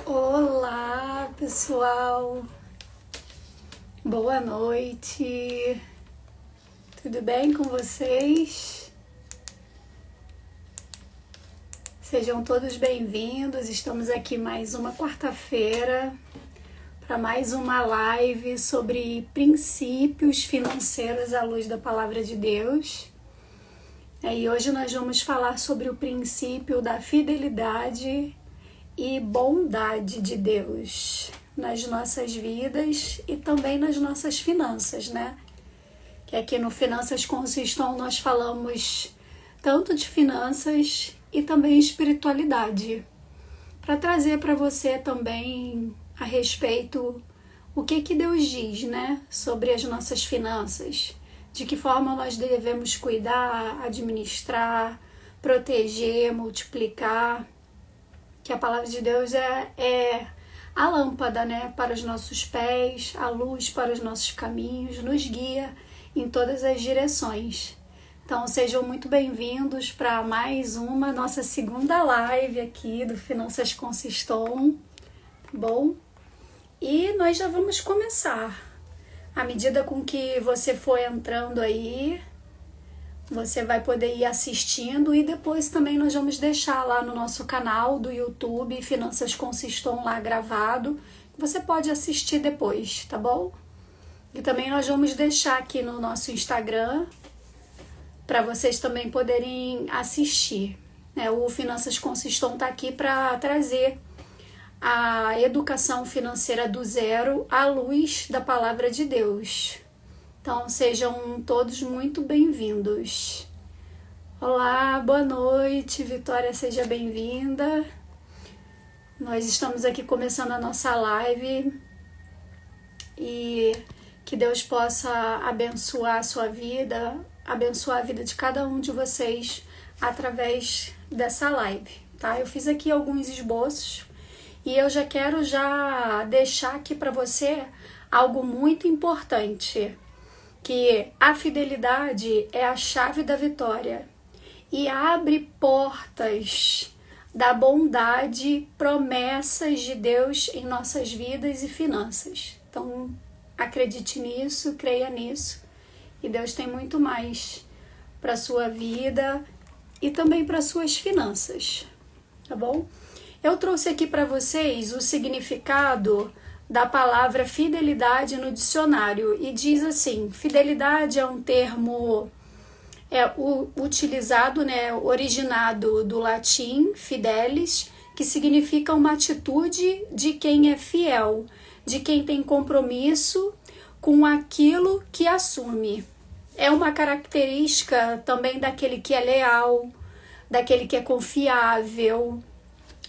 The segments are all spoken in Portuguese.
Olá, pessoal. Boa noite. Tudo bem com vocês? Sejam todos bem-vindos. Estamos aqui mais uma quarta-feira para mais uma live sobre princípios financeiros à luz da Palavra de Deus. E hoje nós vamos falar sobre o princípio da fidelidade e bondade de Deus nas nossas vidas e também nas nossas finanças, né? Que aqui no Finanças com Sistom nós falamos tanto de finanças e também espiritualidade, para trazer para você também a respeito o que Deus diz, né? Sobre as nossas finanças, de que forma nós devemos cuidar, administrar, proteger, multiplicar. Que a palavra de Deus é a lâmpada, né, para os nossos pés, a luz para os nossos caminhos, nos guia em todas as direções. Então sejam muito bem-vindos para mais uma, nossa segunda live aqui do Finanças com Sistom, tá bom? E nós já vamos começar. À medida com que você for entrando aí, você vai poder ir assistindo e depois também nós vamos deixar lá no nosso canal do YouTube, Finanças com Sistom, lá gravado. Você pode assistir depois, tá bom? E também nós vamos deixar aqui no nosso Instagram para vocês também poderem assistir. O Finanças com Sistom tá aqui para trazer a educação financeira do zero à luz da Palavra de Deus. Então, sejam todos muito bem-vindos. Olá, boa noite, Vitória, seja bem-vinda. Nós estamos aqui começando a nossa live e que Deus possa abençoar a sua vida, abençoar a vida de cada um de vocês através dessa live, tá? Eu fiz aqui alguns esboços e eu já quero deixar aqui para você algo muito importante, que a fidelidade é a chave da vitória e abre portas da bondade, promessas de Deus em nossas vidas e finanças. Então, acredite nisso, creia nisso, e Deus tem muito mais para a sua vida e também para suas finanças, tá bom? Eu trouxe aqui para vocês o significado da palavra fidelidade no dicionário e diz assim: fidelidade é um termo utilizado, originado do latim fidelis, que significa uma atitude de quem é fiel, de quem tem compromisso com aquilo que assume. É uma característica também daquele que é leal, daquele que é confiável,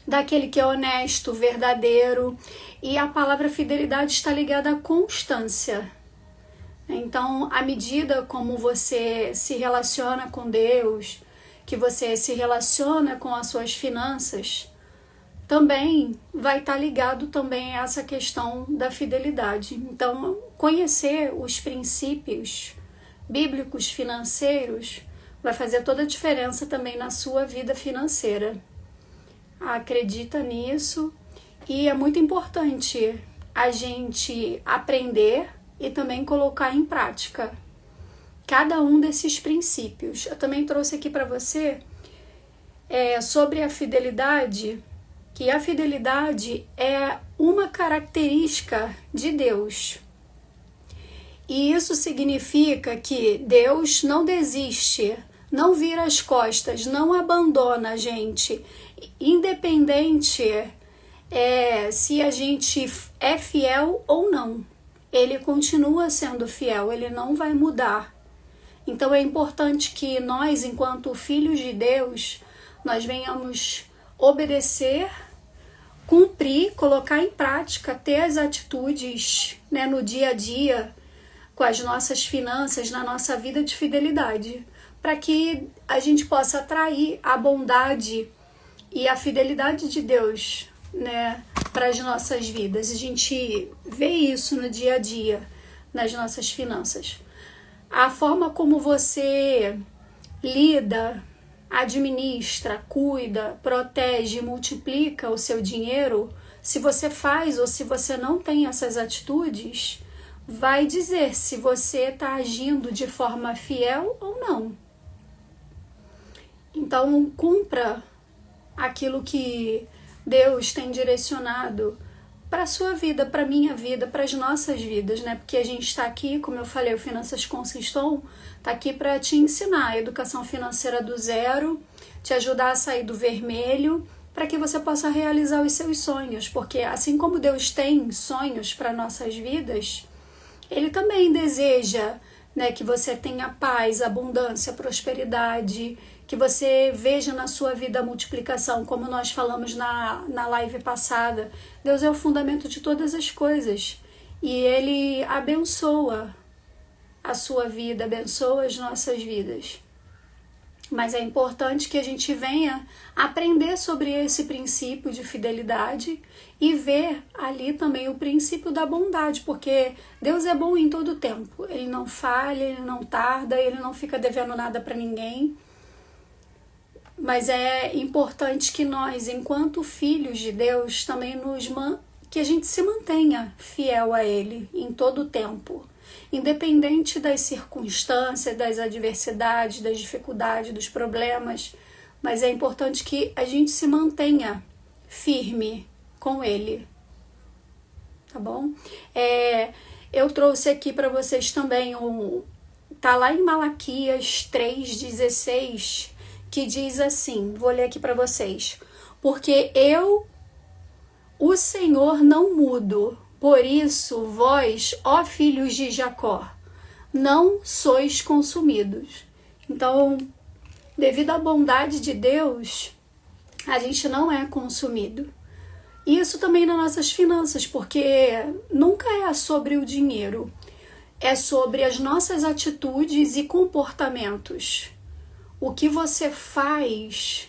daquele que é honesto, verdadeiro. E a palavra fidelidade está ligada à constância. Então, à medida como você se relaciona com Deus, que você se relaciona com as suas finanças, também vai estar ligado também a essa questão da fidelidade. Então, conhecer os princípios bíblicos financeiros vai fazer toda a diferença também na sua vida financeira. Acredita nisso. E é muito importante a gente aprender e também colocar em prática cada um desses princípios. Eu também trouxe aqui para você sobre a fidelidade, que a fidelidade é uma característica de Deus. E isso significa que Deus não desiste, não vira as costas, não abandona a gente, independente se a gente é fiel ou não. Ele continua sendo fiel, ele não vai mudar. Então é importante que nós, enquanto filhos de Deus, nós venhamos obedecer, cumprir, colocar em prática, ter as atitudes, no dia a dia, com as nossas finanças, na nossa vida de fidelidade, para que a gente possa atrair a bondade e a fidelidade de Deus, para as nossas vidas. A gente vê isso no dia a dia, nas nossas finanças. A forma como você lida administra, cuida, protege, multiplica o seu dinheiro, se você faz ou se você não tem essas atitudes, vai dizer se você está agindo de forma fiel ou não. Então, cumpra aquilo que Deus tem direcionado para a sua vida, para a minha vida, para as nossas vidas, né? Porque a gente está aqui, como eu falei, o Finanças com Sistom está aqui para te ensinar a educação financeira do zero, te ajudar a sair do vermelho, para que você possa realizar os seus sonhos. Porque assim como Deus tem sonhos para nossas vidas, Ele também deseja, né, que você tenha paz, abundância, prosperidade, que você veja na sua vida a multiplicação, como nós falamos na live passada. Deus é o fundamento de todas as coisas e Ele abençoa a sua vida, abençoa as nossas vidas. Mas é importante que a gente venha aprender sobre esse princípio de fidelidade e ver ali também o princípio da bondade, porque Deus é bom em todo tempo. Ele não falha, Ele não tarda, Ele não fica devendo nada para ninguém. Mas é importante que nós, enquanto filhos de Deus, também que a gente se mantenha fiel a Ele em todo o tempo, independente das circunstâncias, das adversidades, das dificuldades, dos problemas. Mas é importante que a gente se mantenha firme com Ele, tá bom? Eu trouxe aqui para vocês também tá lá em Malaquias 3,16, que diz assim, vou ler aqui para vocês: porque eu, o Senhor, não mudo, por isso vós, ó filhos de Jacó, não sois consumidos. Então, devido à bondade de Deus, a gente não é consumido. E isso também nas nossas finanças, porque nunca é sobre o dinheiro, é sobre as nossas atitudes e comportamentos. O que você faz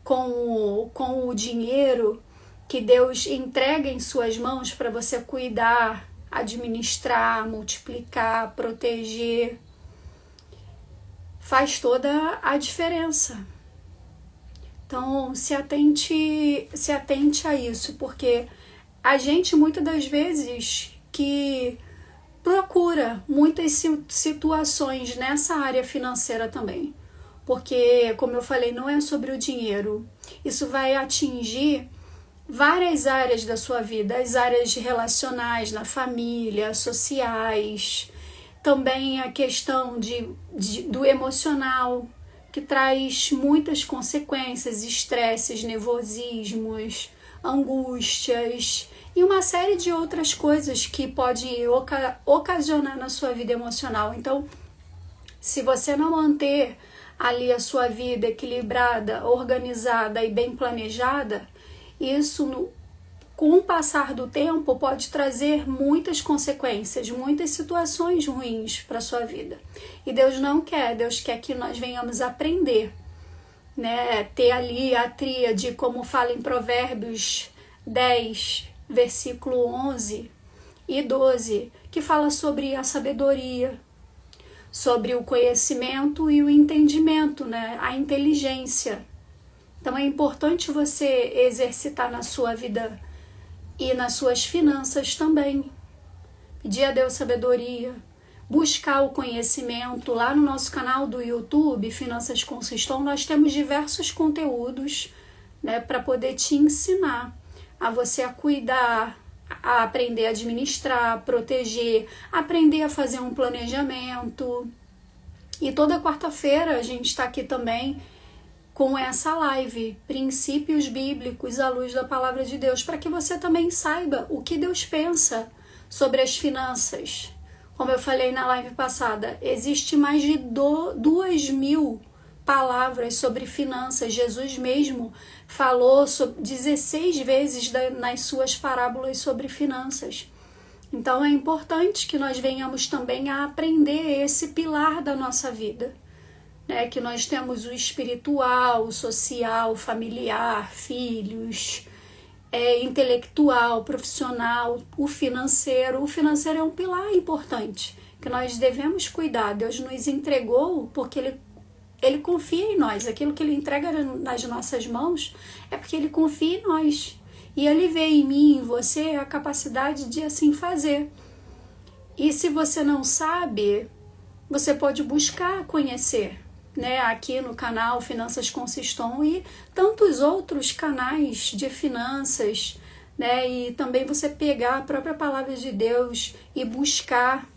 com o dinheiro que Deus entrega em suas mãos para você cuidar, administrar, multiplicar, proteger, faz toda a diferença. Então, se atente a isso, porque a gente muitas das vezes que procura muitas situações nessa área financeira também. Porque, como eu falei, não é sobre o dinheiro. Isso vai atingir várias áreas da sua vida, as áreas relacionais, na família, sociais, também a questão do emocional, que traz muitas consequências, estresses, nervosismos, angústias e uma série de outras coisas que pode ocasionar na sua vida emocional. Então, se você não manter ali a sua vida equilibrada, organizada e bem planejada, isso, com o passar do tempo, pode trazer muitas consequências, muitas situações ruins para a sua vida. E Deus não quer, Deus quer que nós venhamos aprender, né? Ter ali a tríade, como fala em Provérbios 10, versículo 11 e 12, que fala sobre a sabedoria, sobre o conhecimento e o entendimento, né? A inteligência. Então é importante você exercitar na sua vida e nas suas finanças também. Pedir a Deus sabedoria, buscar o conhecimento. Lá no nosso canal do YouTube, Finanças com Sistom, nós temos diversos conteúdos, né, para poder te ensinar a você a cuidar, a aprender a administrar, proteger, aprender a fazer um planejamento. E toda quarta-feira a gente está aqui também com essa live, Princípios Bíblicos à Luz da Palavra de Deus, para que você também saiba o que Deus pensa sobre as finanças. Como eu falei na live passada, existe mais de 2.000 palavras sobre finanças. Jesus mesmo falou 16 vezes nas suas parábolas sobre finanças. Então é importante que nós venhamos também a aprender esse pilar da nossa vida, né? Que nós temos o espiritual, o social, o familiar, filhos, intelectual, profissional, o financeiro. O financeiro é um pilar importante que nós devemos cuidar. Deus nos entregou porque Ele Ele confia em nós. Aquilo que Ele entrega nas nossas mãos é porque Ele confia em nós. E Ele vê em mim e em você a capacidade de assim fazer. E se você não sabe, você pode buscar conhecer, né? Aqui no canal Finanças com Siston e tantos outros canais de finanças, né? E também você pegar a própria palavra de Deus e buscar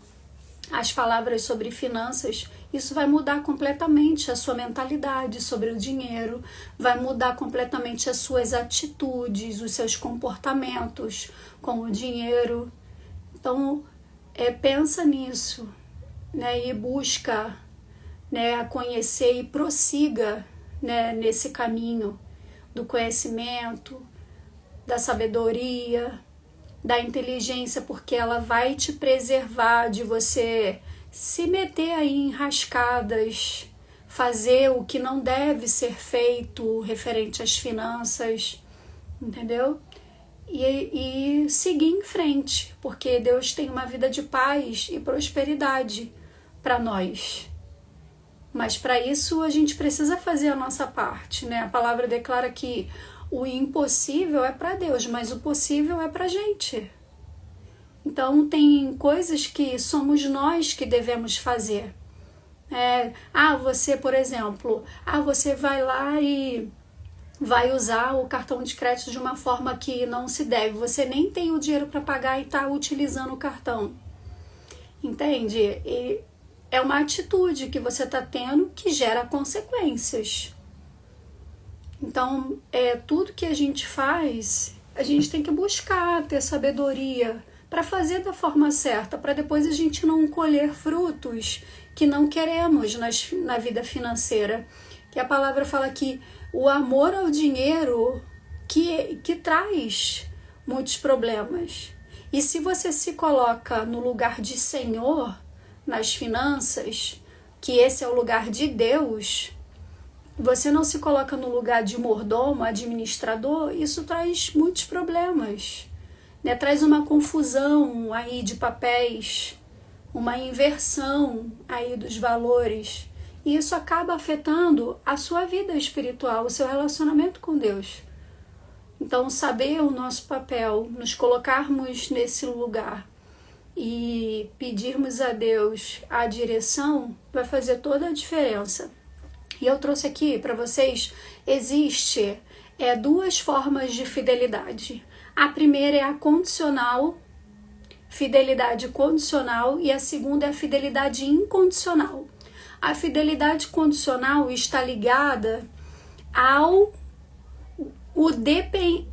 as palavras sobre finanças. Isso vai mudar completamente a sua mentalidade sobre o dinheiro, vai mudar completamente as suas atitudes, os seus comportamentos com o dinheiro. Então, pensa nisso, né? E busca, né, a conhecer e prossiga, né, nesse caminho do conhecimento, da sabedoria, da inteligência, porque ela vai te preservar de você se meter aí em enrascadas, fazer o que não deve ser feito referente às finanças, entendeu? E seguir em frente, porque Deus tem uma vida de paz e prosperidade para nós. Mas para isso a gente precisa fazer a nossa parte, né? A palavra declara que o impossível é para Deus, mas o possível é para a gente. Então tem coisas que somos nós que devemos fazer. Você, por exemplo, você vai lá e vai usar o cartão de crédito de uma forma que não se deve. Você nem tem o dinheiro para pagar e está utilizando o cartão. Entende? E é uma atitude que você está tendo que gera consequências. Então, tudo que a gente faz, a gente tem que buscar ter sabedoria para fazer da forma certa, para depois a gente não colher frutos que não queremos na vida financeira. Que a palavra fala que o amor ao dinheiro que traz muitos problemas. E se você se coloca no lugar de Senhor nas finanças, que esse é o lugar de Deus, você não se coloca no lugar de mordomo, administrador, isso traz muitos problemas, né? Traz uma confusão aí de papéis, uma inversão aí dos valores. E isso acaba afetando a sua vida espiritual, o seu relacionamento com Deus. Então, saber o nosso papel, nos colocarmos nesse lugar e pedirmos a Deus a direção, vai fazer toda a diferença. E eu trouxe aqui para vocês, existe duas formas de fidelidade. A primeira é a condicional, fidelidade condicional, e a segunda é a fidelidade incondicional. A fidelidade condicional está ligada ao depender.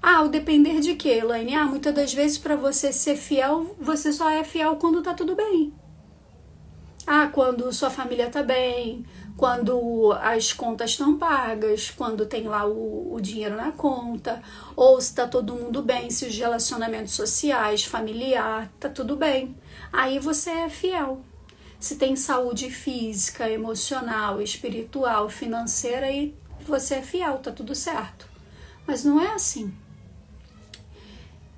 O depender de quê, Elaine? Muitas das vezes para você ser fiel, você só é fiel quando tá tudo bem. Quando sua família está bem, quando as contas estão pagas, quando tem lá o dinheiro na conta, ou se está todo mundo bem, se os relacionamentos sociais, familiar, está tudo bem. Aí você é fiel. Se tem saúde física, emocional, espiritual, financeira, aí você é fiel, está tudo certo. Mas não é assim,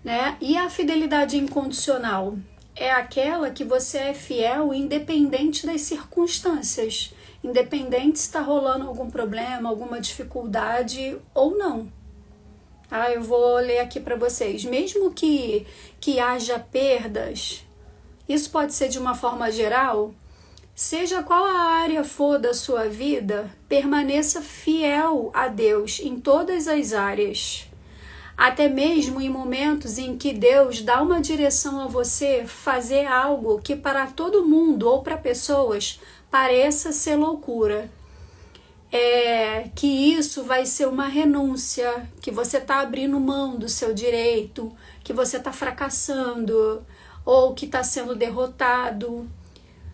né? E a fidelidade incondicional? É aquela que você é fiel independente das circunstâncias, independente se está rolando algum problema, alguma dificuldade ou não. Eu vou ler aqui para vocês. Mesmo que haja perdas, isso pode ser de uma forma geral, seja qual a área for da sua vida, permaneça fiel a Deus em todas as áreas. Até mesmo em momentos em que Deus dá uma direção a você fazer algo que para todo mundo ou para pessoas pareça ser loucura. Que isso vai ser uma renúncia, que você está abrindo mão do seu direito, que você está fracassando ou que está sendo derrotado.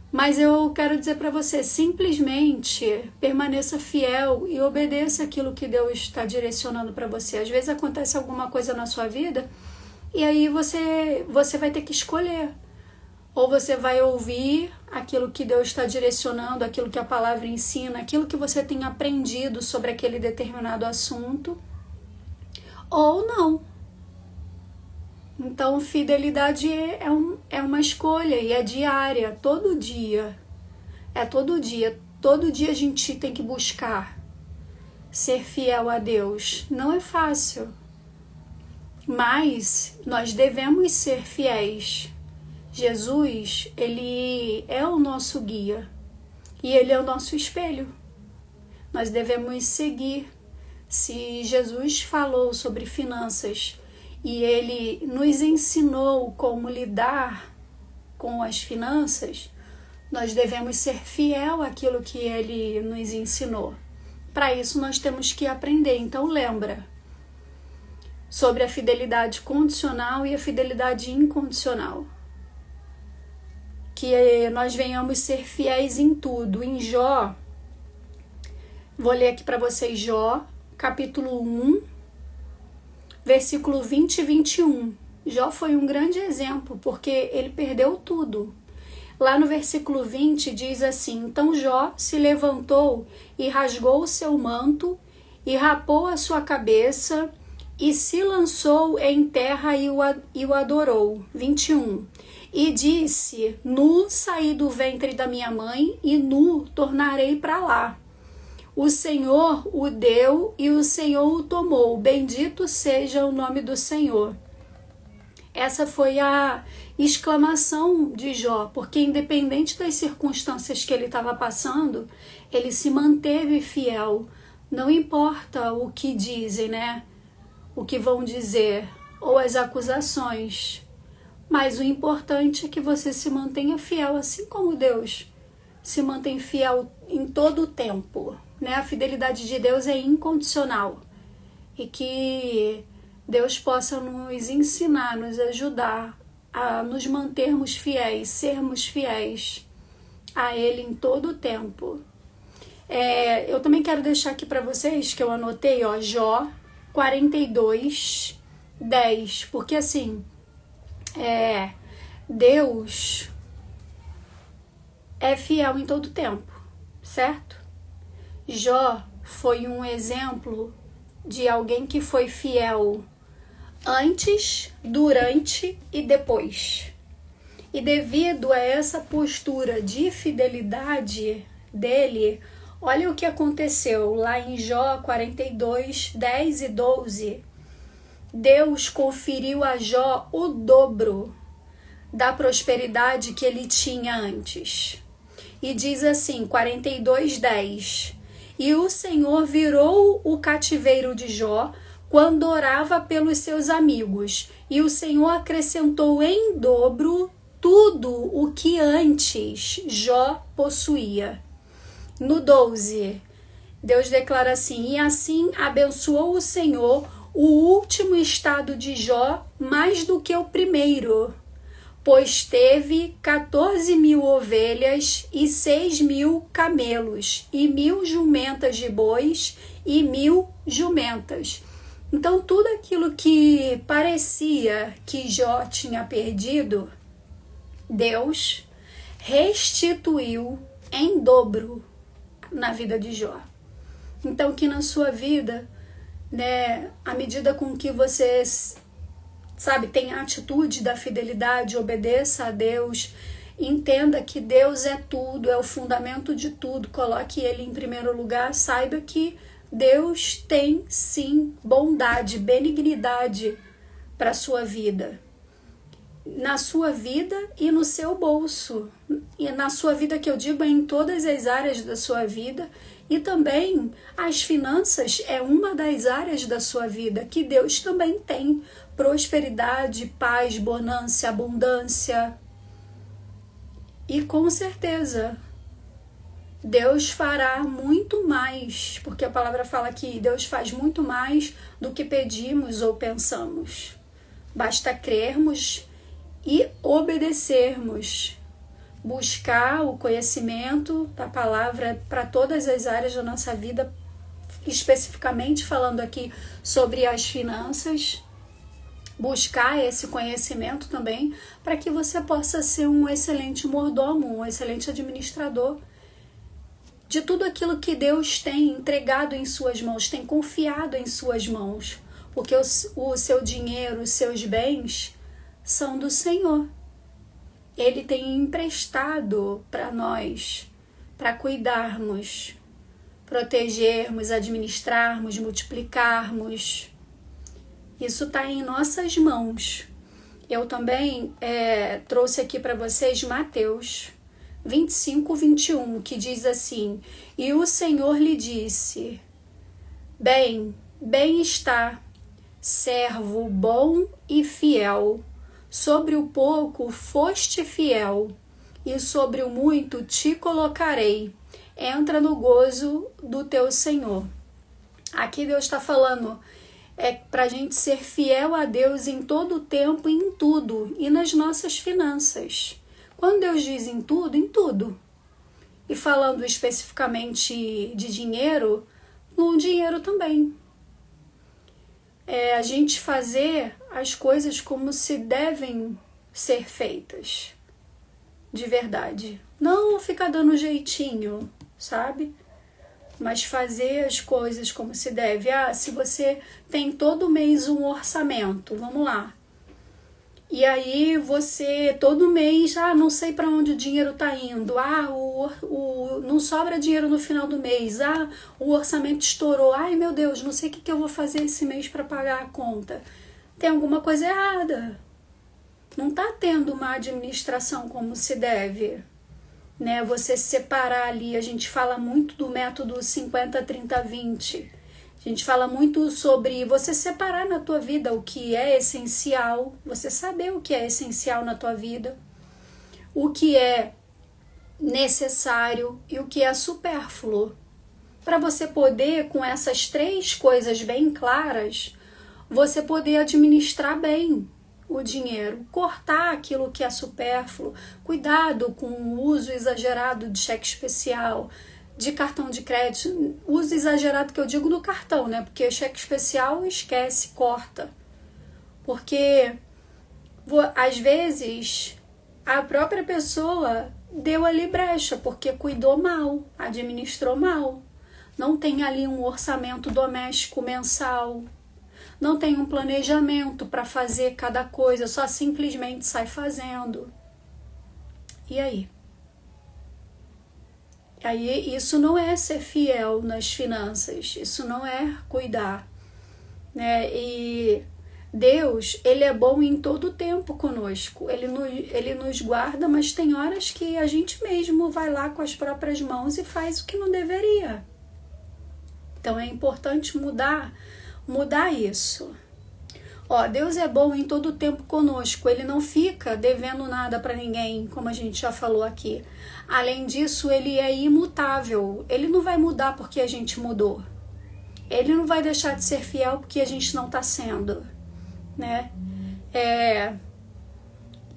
Mas eu quero dizer para você, simplesmente permaneça fiel e obedeça aquilo que Deus está direcionando para você. Às vezes acontece alguma coisa na sua vida e aí você vai ter que escolher. Ou você vai ouvir aquilo que Deus está direcionando, aquilo que a palavra ensina, aquilo que você tem aprendido sobre aquele determinado assunto, ou não. Então, fidelidade é uma escolha e é diária, todo dia. É todo dia. Todo dia a gente tem que buscar ser fiel a Deus. Não é fácil, mas nós devemos ser fiéis. Jesus, ele é o nosso guia e ele é o nosso espelho. Nós devemos seguir. Se Jesus falou sobre finanças e ele nos ensinou como lidar com as finanças, nós devemos ser fiel àquilo que ele nos ensinou. Para isso nós temos que aprender. Então lembra sobre a fidelidade condicional e a fidelidade incondicional. Que nós venhamos ser fiéis em tudo. Em Jó, vou ler aqui para vocês Jó, capítulo 1, versículo 20 e 21. Jó foi um grande exemplo, porque ele perdeu tudo. Lá no versículo 20 diz assim: Então Jó se levantou e rasgou o seu manto, e rapou a sua cabeça, e se lançou em terra e o adorou. 21. E disse: Nu saí do ventre da minha mãe, e nu tornarei para lá. O Senhor o deu e o Senhor o tomou. Bendito seja o nome do Senhor. Essa foi a exclamação de Jó, porque independente das circunstâncias que ele estava passando, ele se manteve fiel. Não importa o que dizem, né? O que vão dizer, ou as acusações. Mas o importante é que você se mantenha fiel, assim como Deus se mantém fiel em todo o tempo, né? A fidelidade de Deus é incondicional. E que Deus possa nos ensinar, nos ajudar a nos mantermos fiéis, sermos fiéis a Ele em todo o tempo. Eu também quero deixar aqui para vocês, que eu anotei, ó, Jó 42, 10, porque assim, Deus é fiel em todo o tempo, certo? Jó foi um exemplo de alguém que foi fiel antes, durante e depois. E devido a essa postura de fidelidade dele, olha o que aconteceu lá em Jó 42, 10 e 12. Deus conferiu a Jó o dobro da prosperidade que ele tinha antes. E diz assim, 42, 10. E o Senhor virou o cativeiro de Jó quando orava pelos seus amigos. E o Senhor acrescentou em dobro tudo o que antes Jó possuía. No 12, Deus declara assim: E assim abençoou o Senhor o último estado de Jó mais do que o primeiro, pois teve 14.000 ovelhas e 6.000 camelos, e 1.000 jumentas de bois e 1.000 jumentas. Então, tudo aquilo que parecia que Jó tinha perdido, Deus restituiu em dobro na vida de Jó. Então, que na sua vida, né, à medida com que você tem a atitude da fidelidade, obedeça a Deus, entenda que Deus é tudo, é o fundamento de tudo, coloque Ele em primeiro lugar, saiba que Deus tem sim bondade, benignidade para a sua vida. Na sua vida e no seu bolso. E na sua vida, que eu digo, é em todas as áreas da sua vida. E também as finanças é uma das áreas da sua vida que Deus também tem prosperidade, paz, bonança, abundância. E com certeza Deus fará muito mais, porque a palavra fala que Deus faz muito mais do que pedimos ou pensamos. Basta crermos e obedecermos. Buscar o conhecimento da palavra para todas as áreas da nossa vida, especificamente falando aqui sobre as finanças. Buscar esse conhecimento também para que você possa ser um excelente mordomo, um excelente administrador de tudo aquilo que Deus tem entregado em suas mãos, tem confiado em suas mãos, porque o seu dinheiro, os seus bens são do Senhor. Ele tem emprestado para nós para cuidarmos, protegermos, administrarmos, multiplicarmos. Isso está em nossas mãos. Eu também trouxe aqui para vocês Mateus 25, 21, que diz assim: E o Senhor lhe disse: Bem está, servo bom e fiel. Sobre o pouco foste fiel, e sobre o muito te colocarei. Entra no gozo do teu Senhor. Aqui Deus está falando para a gente ser fiel a Deus em todo o tempo e em tudo, e nas nossas finanças. Quando Deus diz em tudo. E falando especificamente de dinheiro, no dinheiro também. A gente fazer as coisas como se devem ser feitas, de verdade. Não ficar dando jeitinho, sabe? Mas fazer as coisas como se deve. Se você tem todo mês um orçamento, vamos lá. E aí você todo mês, não sei para onde o dinheiro está indo. Não sobra dinheiro no final do mês. O orçamento estourou. Ai, meu Deus, não sei o que eu vou fazer esse mês para pagar a conta. Tem alguma coisa errada. Não está tendo uma administração como se deve. Né? Você separar ali, a gente fala muito do método 50, 30, 20. A gente fala muito sobre você separar na tua vida o que é essencial, você saber o que é essencial na tua vida, o que é necessário e o que é supérfluo. Para você poder, com essas 3 coisas bem claras, você poder administrar bem o dinheiro, cortar aquilo que é supérfluo, cuidado com o uso exagerado de cheque especial, de cartão de crédito, uso exagerado que eu digo do cartão, né? Porque cheque especial esquece, corta. Porque às vezes a própria pessoa deu ali brecha, porque cuidou mal, administrou mal. Não tem ali um orçamento doméstico mensal, não tem um planejamento para fazer cada coisa, só simplesmente sai fazendo. E aí? Aí isso não é ser fiel nas finanças, isso não é cuidar, né? E Deus, Ele é bom em todo o tempo conosco, Ele nos guarda, mas tem horas que a gente mesmo vai lá com as próprias mãos e faz o que não deveria. Então é importante mudar isso. Deus é bom em todo o tempo conosco, Ele não fica devendo nada para ninguém, como a gente já falou aqui. Além disso, Ele é imutável, Ele não vai mudar porque a gente mudou. Ele não vai deixar de ser fiel porque a gente não está sendo, né?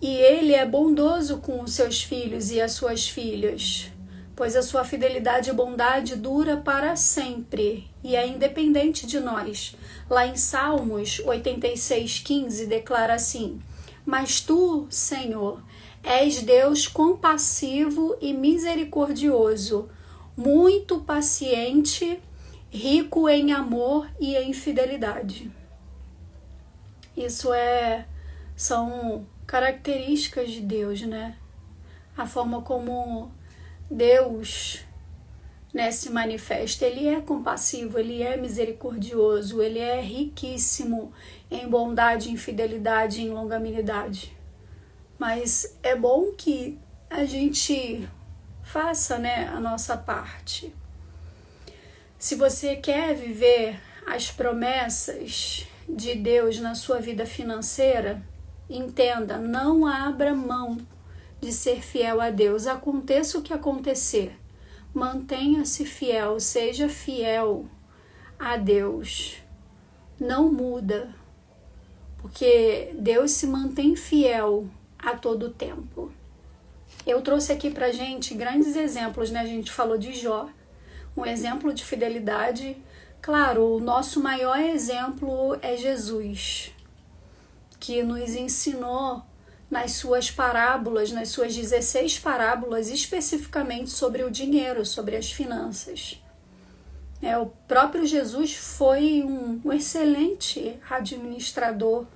E Ele é bondoso com os seus filhos e as suas filhas, pois a sua fidelidade e bondade dura para sempre e é independente de nós. Lá em Salmos 86:15 declara assim: Mas tu, Senhor, és Deus compassivo e misericordioso, muito paciente, rico em amor e em fidelidade. Isso são características de Deus, né? A forma como Deus, né, se manifesta. Ele é compassivo, Ele é misericordioso, Ele é riquíssimo em bondade, em fidelidade, em longanimidade. Mas é bom que a gente faça, né, a nossa parte. Se você quer viver as promessas de Deus na sua vida financeira, entenda, não abra mão de ser fiel a Deus. Aconteça o que acontecer, mantenha-se fiel, seja fiel a Deus. Não muda, porque Deus se mantém fiel a todo tempo. Eu trouxe aqui pra gente grandes exemplos, né? A gente falou de Jó, um exemplo de fidelidade. Claro, o nosso maior exemplo é Jesus, que nos ensinou nas suas parábolas, nas suas 16 parábolas, especificamente sobre o dinheiro, sobre as finanças. O próprio Jesus foi um excelente administrador,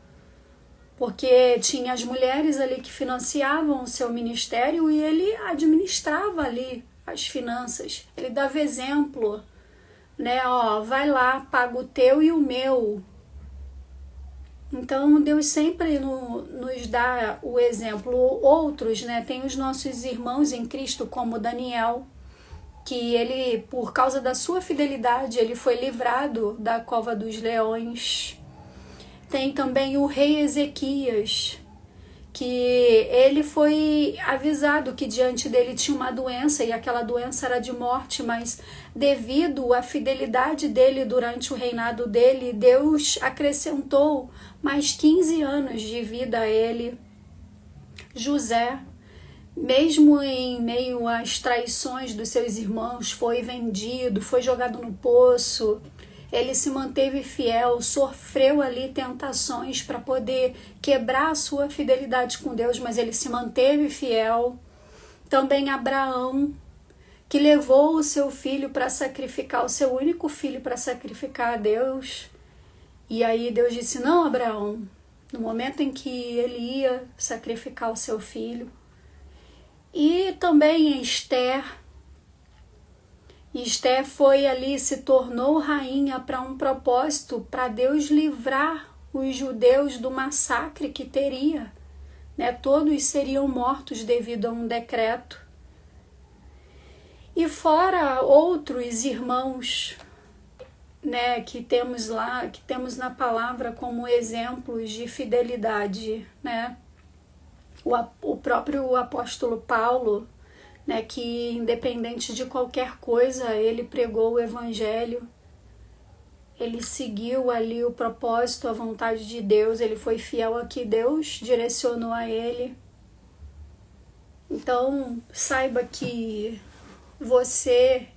porque tinha as mulheres ali que financiavam o seu ministério e ele administrava ali as finanças. Ele dava exemplo, né? Ó, vai lá, paga o teu e o meu. Então, Deus sempre nos dá o exemplo. Outros, né? Tem os nossos irmãos em Cristo, como Daniel, que ele, por causa da sua fidelidade, ele foi livrado da cova dos leões. Tem também o rei Ezequias, que ele foi avisado que diante dele tinha uma doença e aquela doença era de morte, mas devido à fidelidade dele durante o reinado dele, Deus acrescentou mais 15 anos de vida a ele. José, mesmo em meio às traições dos seus irmãos, foi vendido, foi jogado no poço. Ele se manteve fiel, sofreu ali tentações para poder quebrar a sua fidelidade com Deus, mas ele se manteve fiel. Também Abraão, que levou o seu filho para sacrificar, o seu único filho para sacrificar a Deus. E aí Deus disse, não, Abraão, no momento em que ele ia sacrificar o seu filho. E também Esther. Esther foi ali, se tornou rainha para um propósito, para Deus livrar os judeus do massacre que teria, né? Todos seriam mortos devido a um decreto. E fora outros irmãos, né, que temos lá, que temos na palavra como exemplos de fidelidade, né? O próprio apóstolo Paulo, né, que independente de qualquer coisa, ele pregou o evangelho, ele seguiu ali o propósito, a vontade de Deus, ele foi fiel a que Deus direcionou a ele. Então, saiba que você,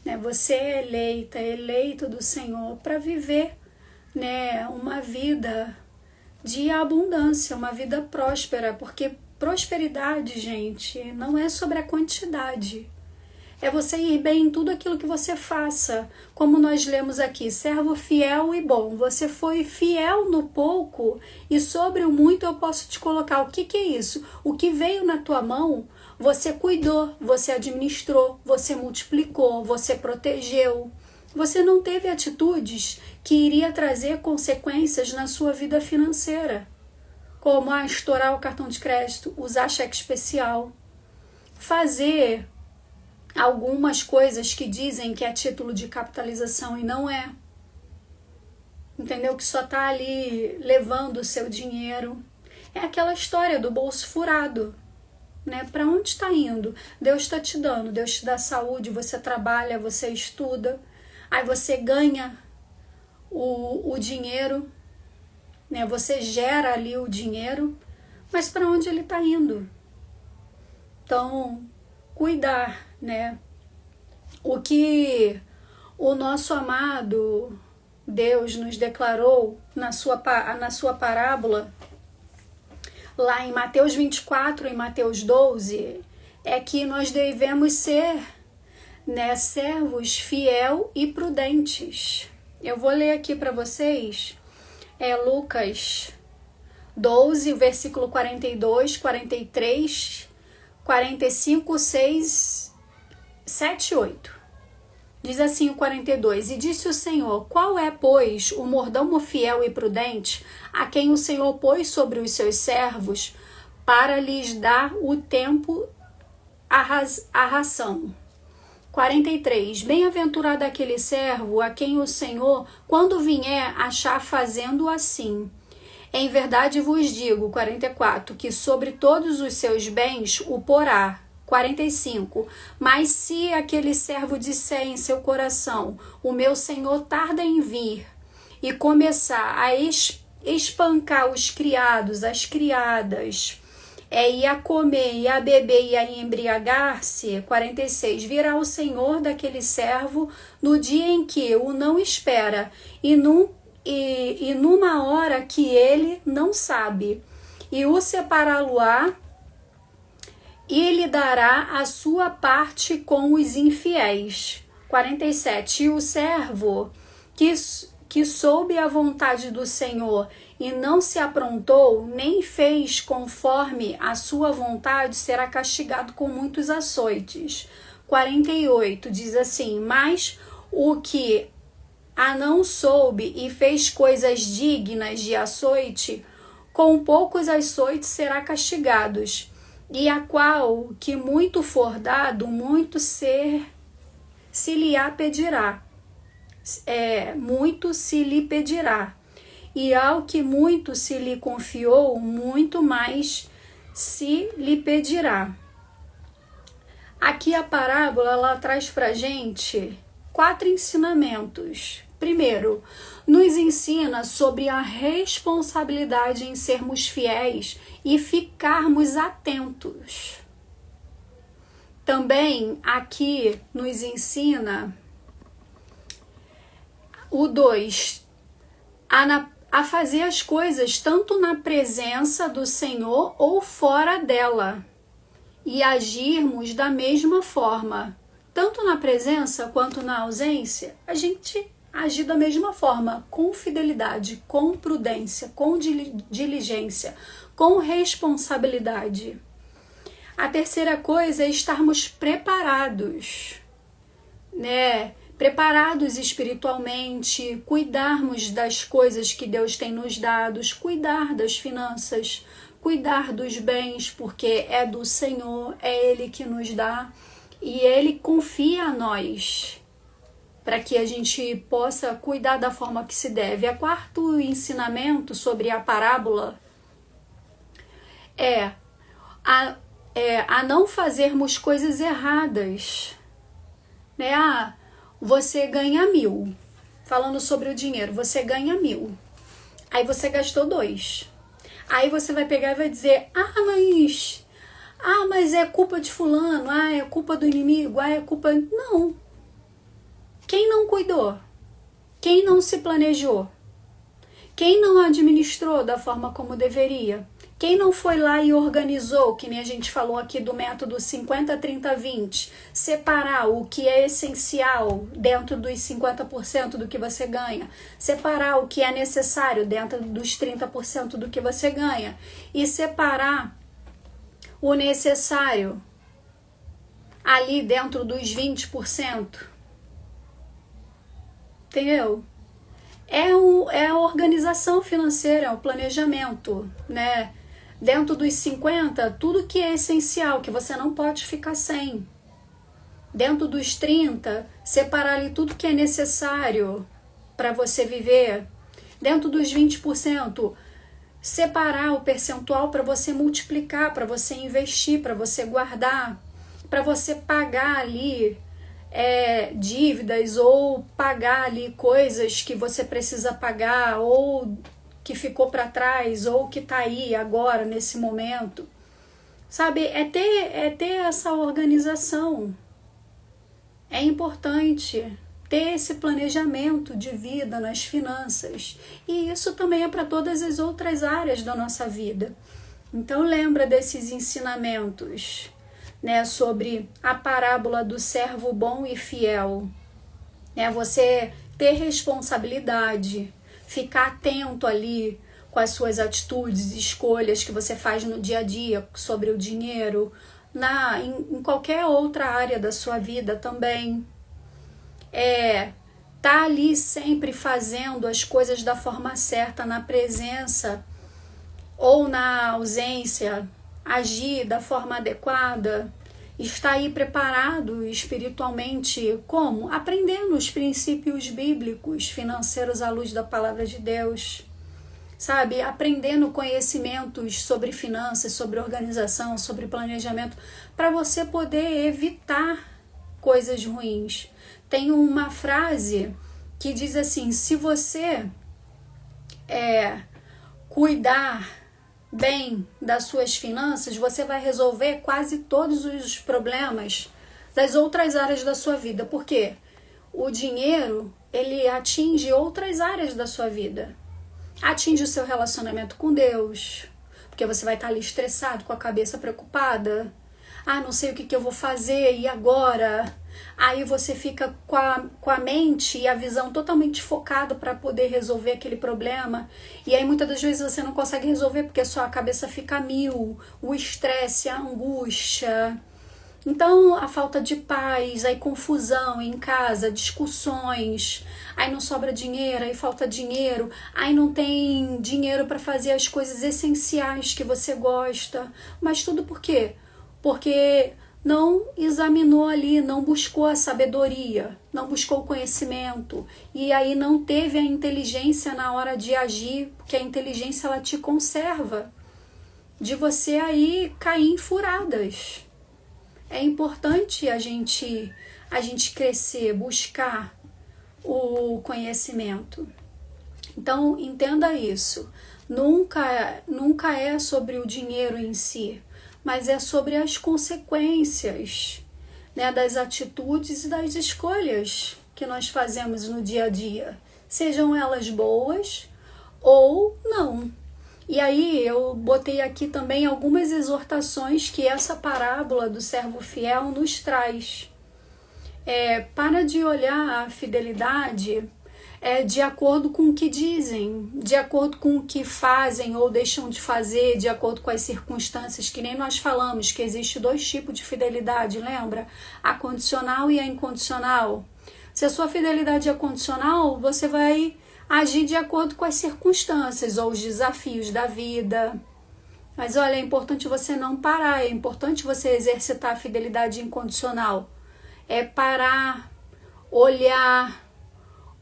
né, você é eleito do Senhor para viver, né, uma vida de abundância, uma vida próspera, porque prosperidade, gente, não é sobre a quantidade. É você ir bem em tudo aquilo que você faça. Como nós lemos aqui, servo fiel e bom. Você foi fiel no pouco e sobre o muito eu posso te colocar. O que é isso? O que veio na tua mão, você cuidou, você administrou, você multiplicou, você protegeu. Você não teve atitudes que iria trazer consequências na sua vida financeira, como estourar o cartão de crédito, usar cheque especial, fazer algumas coisas que dizem que é título de capitalização e não é. Entendeu? Que só está ali levando o seu dinheiro. É aquela história do bolso furado, né? Para onde está indo? Deus está te dando, Deus te dá saúde, você trabalha, você estuda, aí você ganha o dinheiro, né? Você gera ali o dinheiro, mas para onde ele está indo? Então, cuidar, né? O que o nosso amado Deus nos declarou na sua parábola, lá em Mateus 24 e Mateus 12, é que nós devemos ser, né, servos fiel e prudentes. Eu vou ler aqui para vocês, Lucas 12, versículo 42, 43, 45, 6, 7, 8. Diz assim o 42, e disse o Senhor, qual é, pois, o mordomo fiel e prudente, a quem o Senhor pôs sobre os seus servos, para lhes dar o tempo a ração? 43, bem-aventurado aquele servo, a quem o Senhor, quando vier, achar fazendo assim. Em verdade vos digo, 44, que sobre todos os seus bens o porá. 45, mas se aquele servo disser em seu coração, o meu Senhor tarda em vir, e começar a espancar os criados, as criadas, e a comer, e a beber, e a embriagar-se, 46, virá o Senhor daquele servo no dia em que o não espera, e numa hora que ele não sabe, e o separá-lo-á, e lhe dará a sua parte com os infiéis. 47. E o servo que soube a vontade do Senhor e não se aprontou, nem fez conforme a sua vontade, será castigado com muitos açoites. 48 diz assim: mas o que a não soube e fez coisas dignas de açoite, com poucos açoites será castigados, e a qual que muito for dado, muito se lhe pedirá. Muito se lhe pedirá. E ao que muito se lhe confiou, muito mais se lhe pedirá. Aqui a parábola, ela traz pra gente 4 ensinamentos. Primeiro, nos ensina sobre a responsabilidade em sermos fiéis e ficarmos atentos. Também aqui nos ensina o 2, a fazer as coisas tanto na presença do Senhor ou fora dela, e agirmos da mesma forma. Tanto na presença quanto na ausência, a gente agir da mesma forma, com fidelidade, com prudência, com diligência, com responsabilidade. A terceira coisa é estarmos preparados, né? Preparados espiritualmente, cuidarmos das coisas que Deus tem nos dado, cuidar das finanças, cuidar dos bens, porque é do Senhor, é Ele que nos dá e Ele confia a nós para que a gente possa cuidar da forma que se deve. O quarto ensinamento sobre a parábola é a não fazermos coisas erradas, né? Você ganha 1.000, falando sobre o dinheiro, você ganha 1.000, aí você gastou 2, aí você vai pegar e vai dizer, mas é culpa de fulano, é culpa do inimigo, é culpa... Não. Quem não cuidou? Quem não se planejou? Quem não administrou da forma como deveria? Quem não foi lá e organizou, que nem a gente falou aqui do método 50, 30, 20, separar o que é essencial dentro dos 50% do que você ganha, separar o que é necessário dentro dos 30% do que você ganha e separar o necessário ali dentro dos 20%. Entendeu? É a organização financeira, é o planejamento, né? Dentro dos 50, tudo que é essencial, que você não pode ficar sem. Dentro dos 30, separar ali tudo que é necessário para você viver. Dentro dos 20%, separar o percentual para você multiplicar, para você investir, para você guardar, para você pagar ali dívidas ou pagar ali coisas que você precisa pagar ou que ficou para trás ou que está aí agora nesse momento, sabe? É ter essa organização. É importante ter esse planejamento de vida nas finanças, e isso também é para todas as outras áreas da nossa vida. Então lembra desses ensinamentos, né, sobre a parábola do servo bom e fiel, né? Você ter responsabilidade, ficar atento ali com as suas atitudes, escolhas que você faz no dia a dia sobre o dinheiro, em qualquer outra área da sua vida também. Tá ali sempre fazendo as coisas da forma certa, na presença ou na ausência, agir da forma adequada, estar aí preparado espiritualmente, como? Aprendendo os princípios bíblicos financeiros à luz da palavra de Deus, sabe? Aprendendo conhecimentos sobre finanças, sobre organização, sobre planejamento, para você poder evitar coisas ruins. Tem uma frase que diz assim: se você cuidar bem das suas finanças, você vai resolver quase todos os problemas das outras áreas da sua vida. Por quê? O dinheiro, ele atinge outras áreas da sua vida. Atinge o seu relacionamento com Deus, porque você vai estar ali estressado, com a cabeça preocupada. Não sei o que eu vou fazer, e agora? Aí você fica com a mente e a visão totalmente focada para poder resolver aquele problema. E aí muitas das vezes você não consegue resolver porque a sua cabeça fica a mil, o estresse, a angústia, Então, a falta de paz, aí confusão em casa, discussões, aí não sobra dinheiro, aí falta dinheiro, aí não tem dinheiro para fazer as coisas essenciais que você gosta. Mas tudo por quê? Porque não examinou ali, não buscou a sabedoria, não buscou o conhecimento, e aí não teve a inteligência na hora de agir, porque a inteligência ela te conserva de você aí cair em furadas. É importante a gente crescer, buscar o conhecimento. Então, entenda isso. Nunca é sobre o dinheiro em si, mas é sobre as consequências, né, das atitudes e das escolhas que nós fazemos no dia a dia, sejam elas boas ou não. E aí eu botei aqui também algumas exortações que essa parábola do servo fiel nos traz. Para de olhar a fidelidade de acordo com o que dizem, de acordo com o que fazem ou deixam de fazer, de acordo com as circunstâncias, que nem nós falamos que existe 2 tipos de fidelidade, lembra? A condicional e a incondicional. Se a sua fidelidade é condicional, você vai agir de acordo com as circunstâncias ou os desafios da vida. Mas olha, é importante você não parar, é importante você exercitar a fidelidade incondicional. É parar, olhar,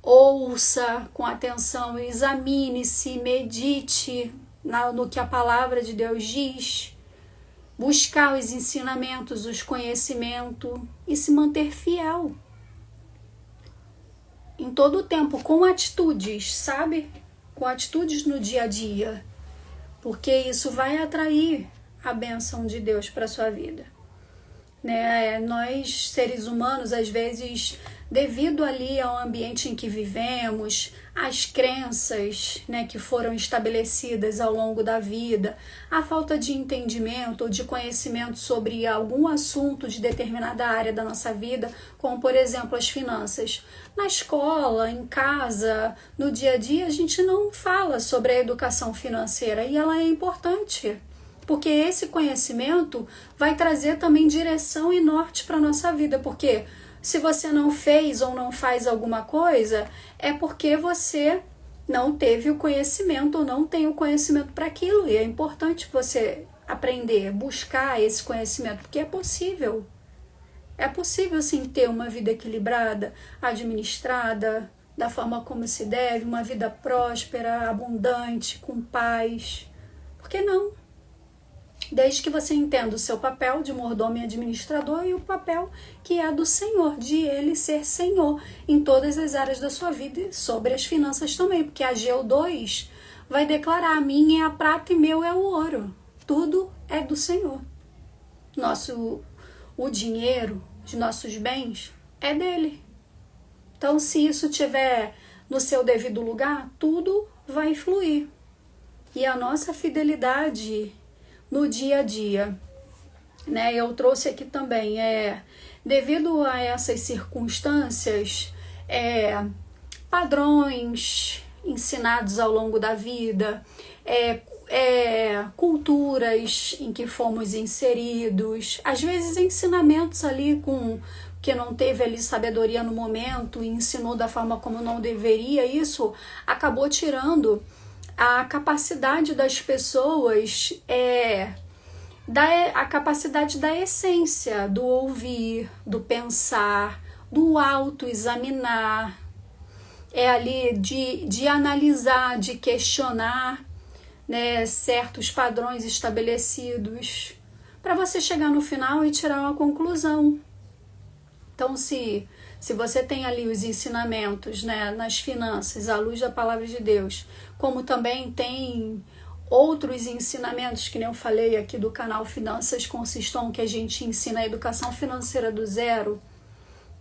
ouça com atenção, examine-se, medite no que a palavra de Deus diz, buscar os ensinamentos, os conhecimentos e se manter fiel. Em todo o tempo, com atitudes, sabe? Com atitudes no dia a dia. Porque isso vai atrair a bênção de Deus para a sua vida. Né? Nós, seres humanos, às vezes, devido ali ao ambiente em que vivemos, às crenças, né, que foram estabelecidas ao longo da vida, a falta de entendimento ou de conhecimento sobre algum assunto de determinada área da nossa vida, como, por exemplo, as finanças. Na escola, em casa, no dia a dia, a gente não fala sobre a educação financeira e ela é importante. Porque esse conhecimento vai trazer também direção e norte para a nossa vida. Porque se você não fez ou não faz alguma coisa, é porque você não teve o conhecimento ou não tem o conhecimento para aquilo. E é importante você aprender, buscar esse conhecimento, porque é possível. É possível, sim, ter uma vida equilibrada, administrada, da forma como se deve, uma vida próspera, abundante, com paz. Por que não? Desde que você entenda o seu papel de mordomo e administrador e o papel que é do Senhor, de Ele ser Senhor em todas as áreas da sua vida e sobre as finanças também, porque Ageu 2 vai declarar: a minha é a prata e meu é o ouro. Tudo é do Senhor. O dinheiro, os nossos bens, é dele. Então, se isso estiver no seu devido lugar, tudo vai fluir. E a nossa fidelidade no dia a dia, né? Eu trouxe aqui também, devido a essas circunstâncias, padrões ensinados ao longo da vida, culturas em que fomos inseridos, às vezes ensinamentos ali que não teve ali sabedoria no momento e ensinou da forma como não deveria, isso acabou tirando a capacidade das pessoas, a capacidade da essência, do ouvir, do pensar, do autoexaminar, ali de analisar, de questionar, né, certos padrões estabelecidos, para você chegar no final e tirar uma conclusão. Então, se você tem ali os ensinamentos, né, nas finanças, à luz da palavra de Deus, como também tem outros ensinamentos, que nem eu falei aqui do canal Finanças com Sistom, que a gente ensina a educação financeira do zero,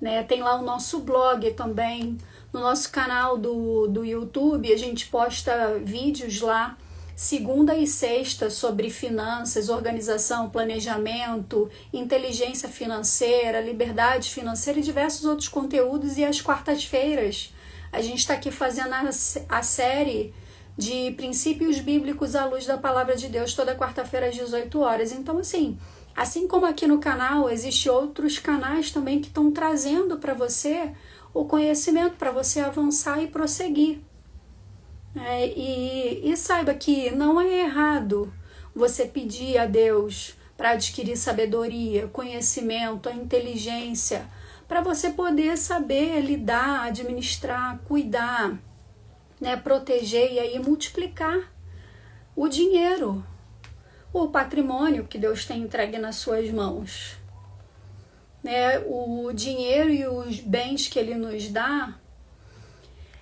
né? Tem lá o nosso blog também, no nosso canal do YouTube, a gente posta vídeos lá, segunda e sexta, sobre finanças, organização, planejamento, inteligência financeira, liberdade financeira e diversos outros conteúdos. E às quartas-feiras a gente está aqui fazendo a série de princípios bíblicos à luz da palavra de Deus, toda quarta-feira às 18 horas. Então, assim, Assim como aqui no canal, existem outros canais também que estão trazendo para você o conhecimento, para você avançar e prosseguir. E saiba que não é errado você pedir a Deus para adquirir sabedoria, conhecimento, a inteligência, para você poder saber lidar, administrar, cuidar, né, proteger e aí multiplicar o dinheiro, o patrimônio que Deus tem entregue nas suas mãos. Né, o dinheiro e os bens que Ele nos dá,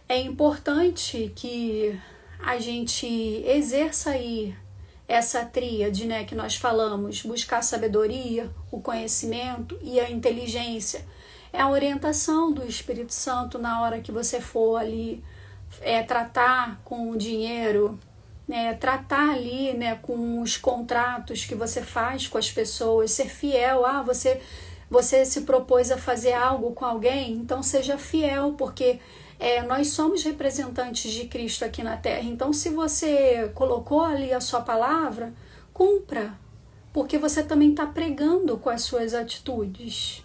é importante que a gente exerça aí essa tríade, né, que nós falamos, buscar a sabedoria, o conhecimento e a inteligência. É a orientação do Espírito Santo na hora que você for ali tratar com o dinheiro, né, tratar ali, né, com os contratos que você faz com as pessoas, ser fiel. Você se propôs a fazer algo com alguém, então seja fiel, porque nós somos representantes de Cristo aqui na Terra. Então, se você colocou ali a sua palavra, cumpra, porque você também está pregando com as suas atitudes.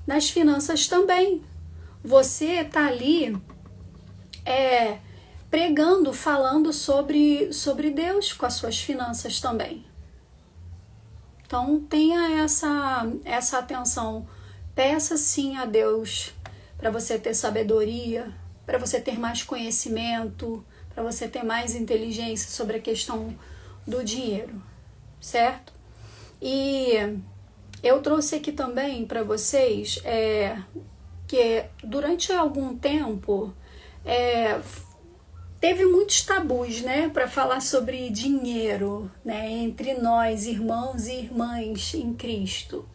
Nas finanças também. Você está ali pregando, falando sobre Deus com as suas finanças também. Então, tenha essa atenção. Peça sim a Deus para você ter sabedoria, para você ter mais conhecimento, para você ter mais inteligência sobre a questão do dinheiro, certo? E eu trouxe aqui também para vocês que durante algum tempo teve muitos tabus, né, para falar sobre dinheiro, né, entre nós, irmãos e irmãs em Cristo.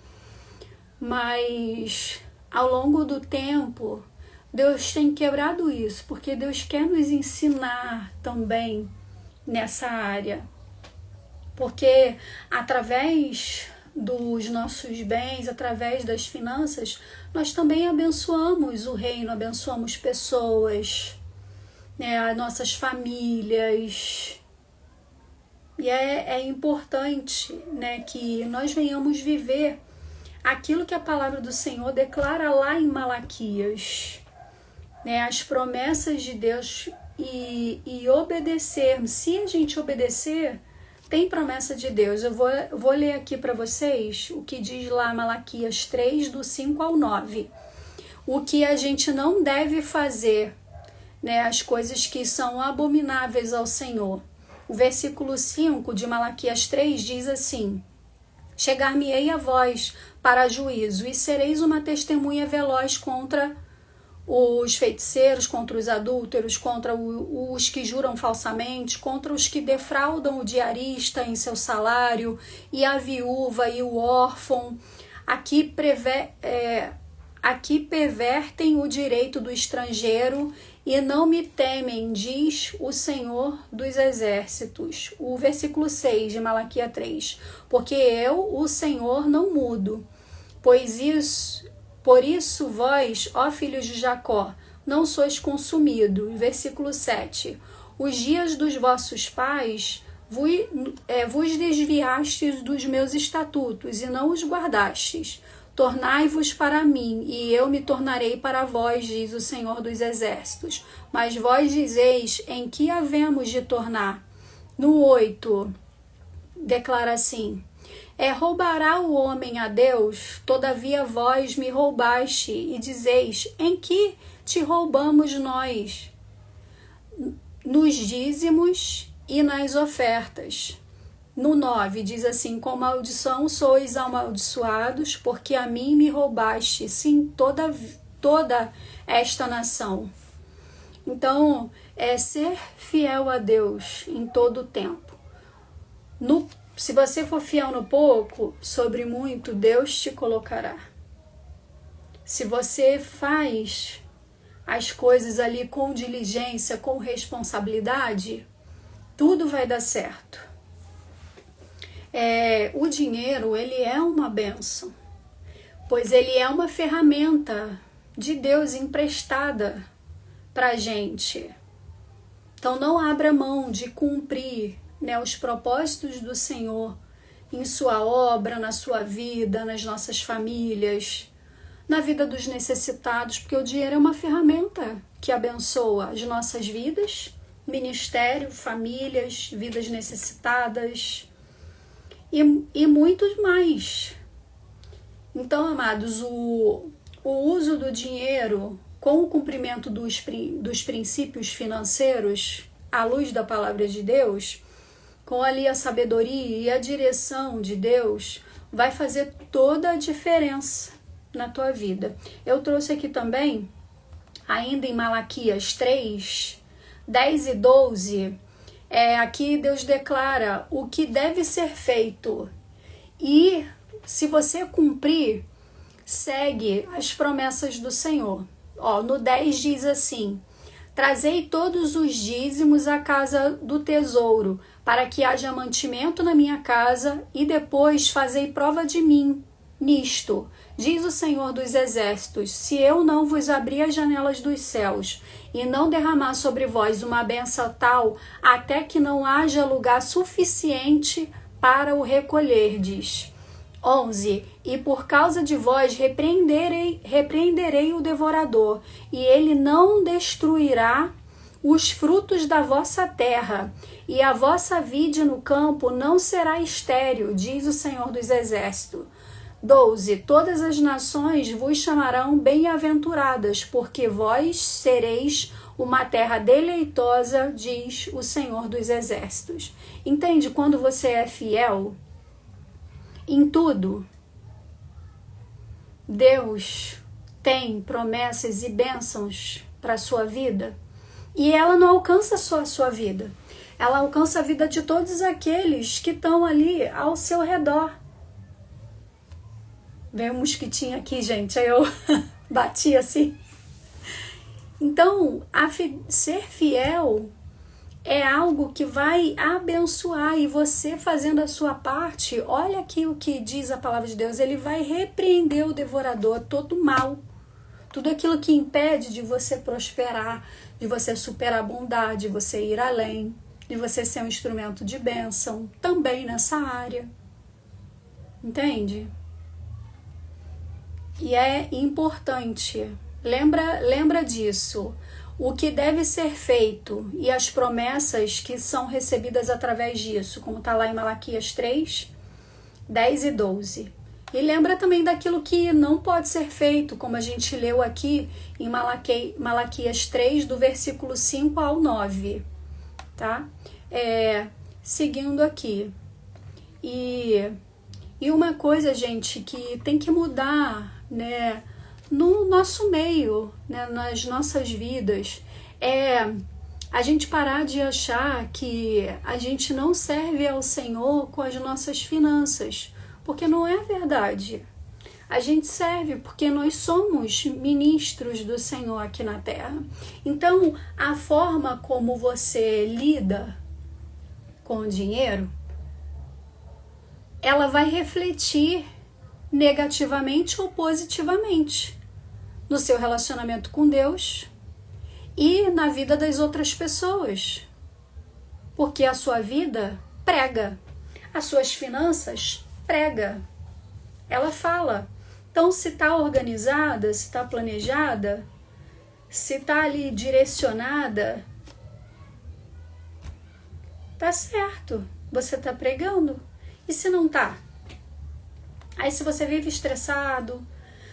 Mas ao longo do tempo, Deus tem quebrado isso, porque Deus quer nos ensinar também nessa área. Porque através dos nossos bens, através das finanças, nós também abençoamos o reino, abençoamos pessoas, né, as nossas famílias. E é importante, né, que nós venhamos viver aquilo que a palavra do Senhor declara lá em Malaquias, né, as promessas de Deus e obedecermos. Se a gente obedecer, tem promessa de Deus. Eu vou ler aqui para vocês o que diz lá Malaquias 3, do 5 ao 9. O que a gente não deve fazer, né, as coisas que são abomináveis ao Senhor. O versículo 5 de Malaquias 3 diz assim: chegar-me-ei a vós para juízo, e sereis uma testemunha veloz contra os feiticeiros, contra os adúlteros, contra os que juram falsamente, contra os que defraudam o diarista em seu salário, e a viúva e o órfão, aqui pervertem o direito do estrangeiro e não me temem, diz o Senhor dos Exércitos. O versículo 6 de Malaquias 3. Porque eu, o Senhor, não mudo. Por isso vós, ó filhos de Jacó, não sois consumidos. Versículo 7. Os dias dos vossos pais vos desviastes dos meus estatutos e não os guardastes. Tornai-vos para mim, e eu me tornarei para vós, diz o Senhor dos Exércitos. Mas vós dizeis, em que havemos de tornar? No 8, declara assim: roubará o homem a Deus? Todavia vós me roubaste, e dizeis, em que te roubamos nós? Nos dízimos e nas ofertas. No 9 diz assim: com maldição sois amaldiçoados, porque a mim me roubaste, sim, toda esta nação. Então, ser fiel a Deus em todo o tempo. Se você for fiel no pouco, sobre muito Deus te colocará. Se você faz as coisas ali com diligência, com responsabilidade, tudo vai dar certo. O dinheiro, ele é uma bênção, pois ele é uma ferramenta de Deus emprestada para a gente. Então não abra mão de cumprir, né, os propósitos do Senhor em sua obra, na sua vida, nas nossas famílias, na vida dos necessitados, porque o dinheiro é uma ferramenta que abençoa as nossas vidas, ministério, famílias, vidas necessitadas e muitos mais. Então, amados, o uso do dinheiro com o cumprimento dos princípios financeiros, à luz da palavra de Deus, com ali a sabedoria e a direção de Deus, vai fazer toda a diferença na tua vida. Eu trouxe aqui também, ainda em Malaquias 3, 10 e 12, aqui Deus declara o que deve ser feito. E se você cumprir, segue as promessas do Senhor. No 10 diz assim: trazei todos os dízimos à casa do tesouro, para que haja mantimento na minha casa, e depois fazei prova de mim nisto, diz o Senhor dos Exércitos, se eu não vos abrir as janelas dos céus, e não derramar sobre vós uma bênção tal, até que não haja lugar suficiente para o recolherdes. 11. E por causa de vós repreenderei o devorador, e ele não destruirá os frutos da vossa terra, e a vossa vide no campo não será estéril, diz o Senhor dos Exércitos. 12. Todas as nações vos chamarão bem-aventuradas, porque vós sereis uma terra deleitosa, diz o Senhor dos Exércitos. Entende? Quando você é fiel em tudo, Deus tem promessas e bênçãos para a sua vida, e ela não alcança só a sua vida, ela alcança a vida de todos aqueles que estão ali ao seu redor. Veio um mosquitinho aqui, gente, aí eu bati assim. Então, ser fiel é algo que vai abençoar, e você fazendo a sua parte, olha aqui o que diz a palavra de Deus, ele vai repreender o devorador, todo mal, tudo aquilo que impede de você prosperar, de você superabundar, de você ir além, de você ser um instrumento de bênção, também nessa área. Entende? E é importante, lembra disso. O que deve ser feito e as promessas que são recebidas através disso, como está lá em Malaquias 3, 10 e 12. E lembra também daquilo que não pode ser feito, como a gente leu aqui em Malaquias 3, do versículo 5 ao 9. Tá? Seguindo aqui. E uma coisa, gente, que tem que mudar, né? No nosso meio, né, nas nossas vidas, a gente parar de achar que a gente não serve ao Senhor com as nossas finanças, porque não é verdade. A gente serve porque nós somos ministros do Senhor aqui na terra. Então, a forma como você lida com o dinheiro, ela vai refletir negativamente ou positivamente no seu relacionamento com Deus e na vida das outras pessoas. Porque a sua vida prega, as suas finanças prega, ela fala. Então, se está organizada, se está planejada, se está ali direcionada, tá certo, você está pregando. E se não tá? Aí se você vive estressado,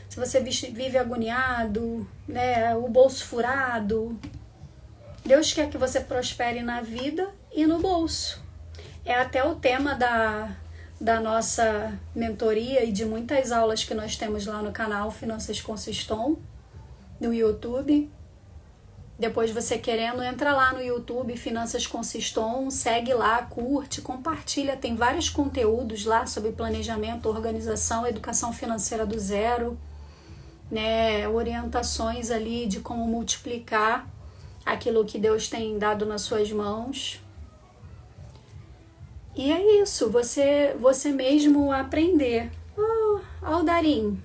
se você vive agoniado, né, o bolso furado, Deus quer que você prospere na vida e no bolso. É até o tema da nossa mentoria e de muitas aulas que nós temos lá no canal Finanças com Sistom, no YouTube. Depois você querendo, entra lá no YouTube, Finanças com Sistom, segue lá, curte, compartilha. Tem vários conteúdos lá sobre planejamento, organização, educação financeira do zero, né? Orientações ali de como multiplicar aquilo que Deus tem dado nas suas mãos. E é isso, você mesmo aprender. Ó o Darim.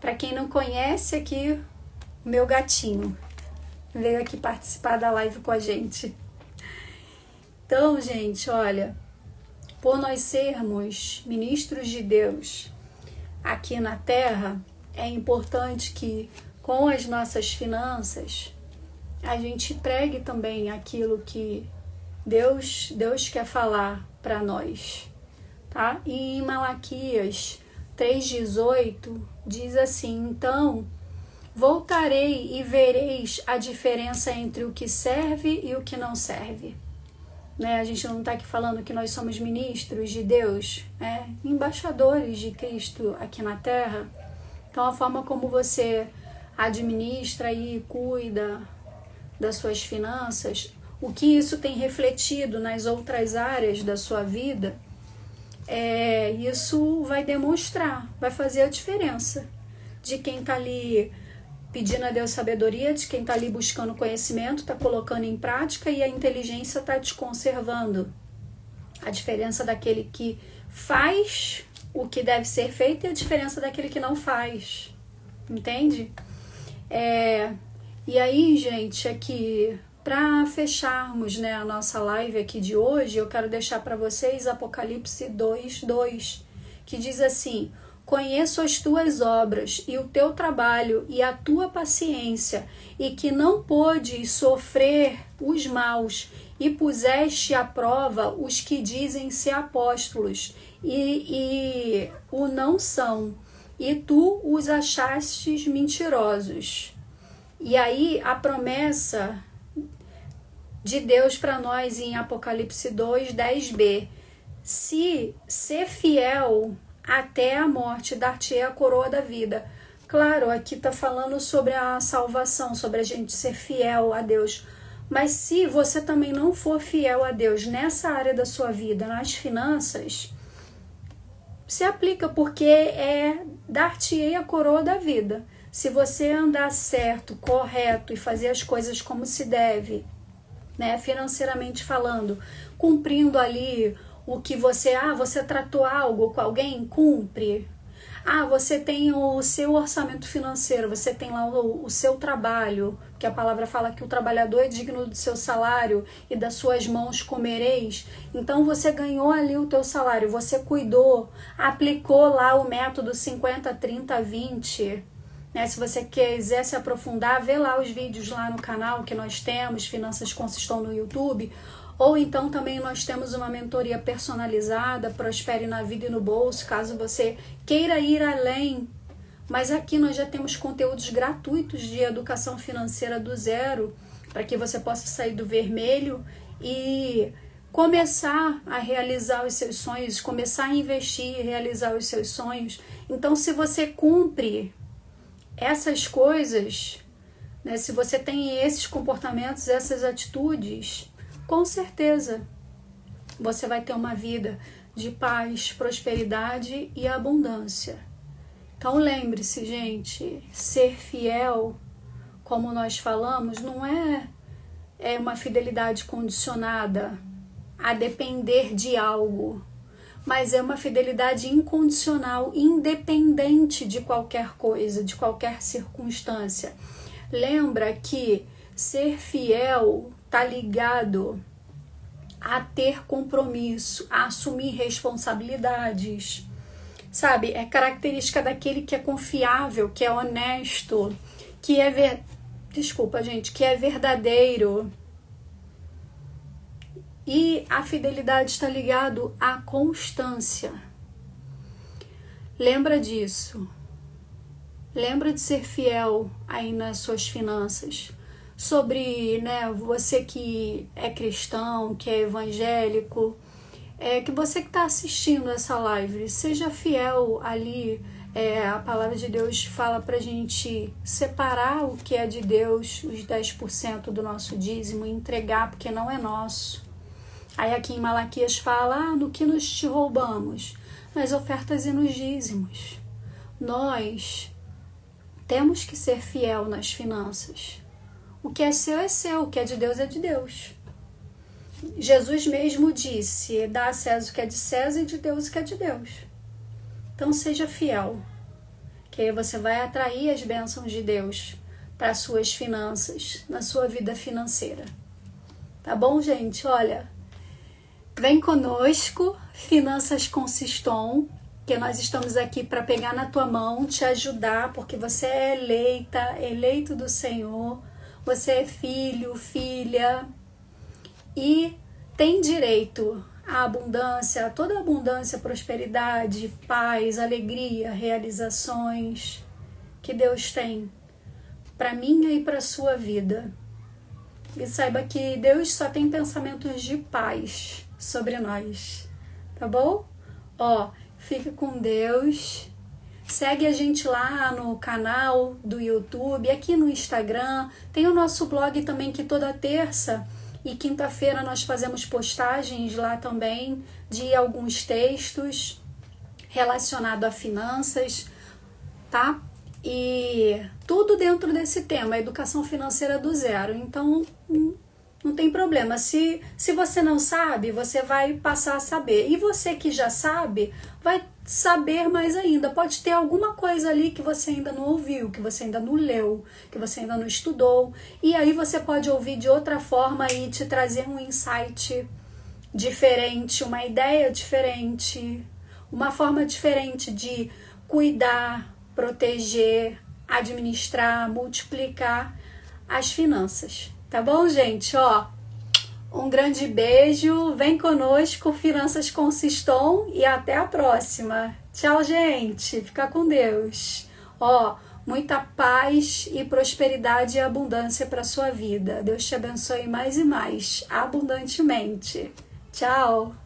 Para quem não conhece, aqui o meu gatinho veio aqui participar da live com a gente. Então, gente, olha, por nós sermos ministros de Deus aqui na Terra, é importante que com as nossas finanças a gente pregue também aquilo que Deus quer falar para nós, tá? E em Malaquias 3,18 diz assim: então voltarei e vereis a diferença entre o que serve e o que não serve. Né? A gente não está aqui falando que nós somos ministros de Deus, embaixadores de Cristo aqui na Terra. Então, a forma como você administra e cuida das suas finanças, o que isso tem refletido nas outras áreas da sua vida, isso vai demonstrar, vai fazer a diferença de quem está ali pedindo a Deus sabedoria, de quem está ali buscando conhecimento, está colocando em prática e a inteligência está te conservando. A diferença daquele que faz o que deve ser feito e a diferença daquele que não faz. Entende? E aí, gente, aqui, para fecharmos, né, a nossa live aqui de hoje, eu quero deixar para vocês Apocalipse 2:2, que diz assim: conheço as tuas obras e o teu trabalho e a tua paciência, e que não pôdes sofrer os maus, e puseste à prova os que dizem ser apóstolos, e o não são, e tu os achastes mentirosos. E aí a promessa de Deus para nós em Apocalipse 2:10b: se ser fiel até a morte, dar-te-ei a coroa da vida. Claro, aqui está falando sobre a salvação, sobre a gente ser fiel a Deus. Mas se você também não for fiel a Deus nessa área da sua vida, nas finanças, se aplica, porque dar-te-ei a coroa da vida. Se você andar certo, correto e fazer as coisas como se deve, né, financeiramente falando, cumprindo ali o que você tratou algo com alguém, cumpre. Você tem o seu orçamento financeiro, você tem lá o seu trabalho, que a palavra fala que o trabalhador é digno do seu salário e das suas mãos comereis. Então você ganhou ali o teu salário, você cuidou, aplicou lá o método 50, 30, 20. Né? Se você quiser se aprofundar, vê lá os vídeos lá no canal que nós temos, Finanças com Sistom no YouTube. Ou então também nós temos uma mentoria personalizada, Prospere na Vida e no Bolso, caso você queira ir além. Mas aqui nós já temos conteúdos gratuitos de educação financeira do zero, para que você possa sair do vermelho e começar a realizar os seus sonhos, começar a investir e realizar os seus sonhos. Então, se você cumpre essas coisas, né, se você tem esses comportamentos, essas atitudes, com certeza você vai ter uma vida de paz, prosperidade e abundância. Então lembre-se, gente, ser fiel, como nós falamos, não é uma fidelidade condicionada a depender de algo, mas é uma fidelidade incondicional, independente de qualquer coisa, de qualquer circunstância. Lembra que ser fiel está ligado a ter compromisso, a assumir responsabilidades, sabe? É característica daquele que é confiável, que é honesto, que é que é verdadeiro. E a fidelidade está ligado à constância. Lembra disso. Lembra de ser fiel aí nas suas finanças. Sobre, né, você que é cristão, que é evangélico, que você que está assistindo essa live, seja fiel ali. A palavra de Deus fala pra gente separar o que é de Deus, os 10% do nosso dízimo, e entregar, porque não é nosso. Aí aqui em Malaquias fala, no que nos te roubamos? Nas ofertas e nos dízimos. Nós temos que ser fiel nas finanças. O que é seu, o que é de Deus é de Deus. Jesus mesmo disse, dá a César o que é de César e de Deus o que é de Deus. Então seja fiel, que aí você vai atrair as bênçãos de Deus para as suas finanças, na sua vida financeira. Tá bom, gente? Olha, Vem conosco, Finanças com Sistom, que nós estamos aqui para pegar na tua mão, te ajudar, porque você é eleito do Senhor, você é filho, filha e tem direito à abundância, a toda abundância, prosperidade, paz, alegria, realizações que Deus tem para minha e para sua vida. E saiba que Deus só tem pensamentos de paz sobre nós, tá bom? Fica com Deus. Segue a gente lá no canal do YouTube, aqui no Instagram. Tem o nosso blog também, que toda terça e quinta-feira nós fazemos postagens lá também de alguns textos relacionados a finanças, tá? E tudo dentro desse tema, educação financeira do zero. Então, não tem problema. Se você não sabe, você vai passar a saber. E você que já sabe, vai saber mais ainda. Pode ter alguma coisa ali que você ainda não ouviu, que você ainda não leu, que você ainda não estudou. E aí você pode ouvir de outra forma e te trazer um insight diferente, uma ideia diferente, uma forma diferente de cuidar, proteger, administrar, multiplicar as finanças. Tá bom, gente? Um grande beijo, vem conosco, Finanças com Sistom, e até a próxima. Tchau, gente. Fica com Deus. Muita paz e prosperidade e abundância para sua vida. Deus te abençoe mais e mais, abundantemente. Tchau.